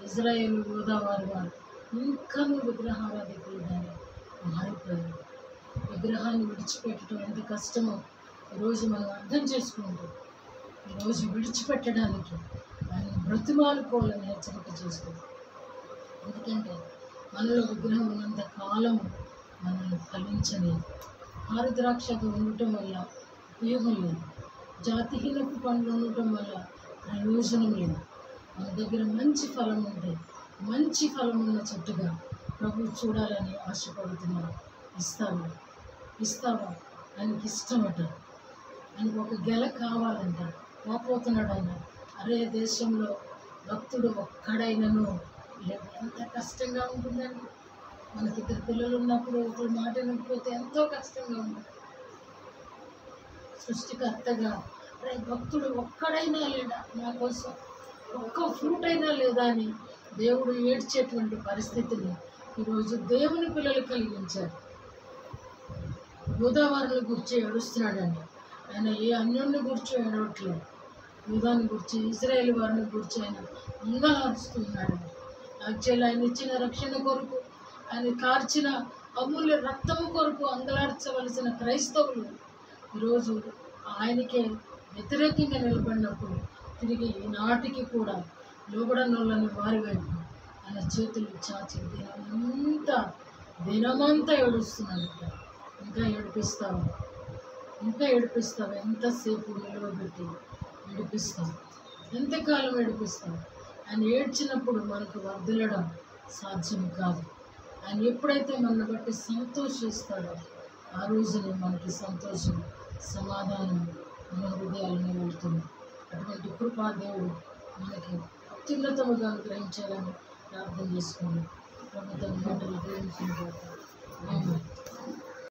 ఇజ్రాయేల్ యూదావారు వారు ఇంకనూ విగ్రహారాధికులుగానే మారిపోయారు. విగ్రహాన్ని విడిచిపెట్టడం ఎంత కష్టమో ఈరోజు మనం అర్థం చేసుకుంటూ ఈరోజు విడిచిపెట్టడానికి ఆయన బ్రతిమాలుకోవాలని హెచ్చరిక చేస్తుంది. ఎందుకంటే మనలో విగ్రహం ఉన్నంత కాలం మనల్ని ఫలించలేదు. ఆరుద్రాక్షగా ఉండటం వల్ల ఉపయోగం లేదు. జాతిహీనపు పండ్లు ఉండటం వల్ల ప్రయోజనం లేదు. మన దగ్గర మంచి ఫలం ఉంటే, మంచి ఫలం ఉన్న చెట్టుగా ప్రభు చూడాలని ఆశపడుతున్నాడు. ఇస్తావా? ఆయనకి ఇష్టమట. ఆయనకు ఒక గెల కావాలంట. పోతున్నాడు ఆయన. అరే దేశంలో భక్తుడు ఒక్కడైనను లేదు. ఎంత కష్టంగా ఉంటుందండి. మనకి ఇద్దరు పిల్లలు ఉన్నప్పుడు ఒకరు మాట వినకపోతే ఎంతో కష్టంగా ఉంటుంది. సృష్టికర్తగా అరే భక్తుడు ఒక్కడైనా లేడా నా కోసం, ఒక్క ఫ్రూట్ అయినా లేదా అని దేవుడు ఏడ్చేటువంటి పరిస్థితిని ఈరోజు దేవుని పిల్లలు కలిగించారు. యూదావారిని గురించి ఏడుస్తున్నాడండి. ఆయన ఏ అన్యుడిని గురించి ఏడవట్లేదు. యూదాని గురించి, ఇజ్రాయేల్ వారిని గురించి ఆయన అంగలారుస్తున్నాడండి. యాక్చువల్ ఆయన ఇచ్చిన రక్షణ కొరకు, ఆయన కార్చిన అమూల్య రక్తము కొరకు అంగలార్చవలసిన క్రైస్తవులు ఈరోజు ఆయనకే వ్యతిరేకంగా నిలబడినప్పుడు తిరిగి ఈనాటికి కూడా లోబడనోళ్ళని వారి వైపు ఆయన చేతులు చాచి దినమంతా ఏడుస్తున్నాడు. ఇంకా ఏడిపిస్తావు, ఎంతసేపు నిలవబెట్టి ఏడిపిస్తావు, ఎంతకాలం ఏడిపిస్తావు. ఆయన ఏడ్చినప్పుడు మనకు వర్ధిల్లడం సాధ్యం కాదు. ఆయన ఎప్పుడైతే మనల్ని బట్టి సంతోషిస్తాడో ఆ రోజునే మనకి సంతోషం, సమాధానం మన హృదయాలను వెళ్తుంది. అటువంటి కృపా దేవుడు మనకి అత్యున్నతముగా అనుగ్రహించాలని ప్రార్థన చేసుకోండి. ప్రభుత్వం మాటలు గ్రహించిన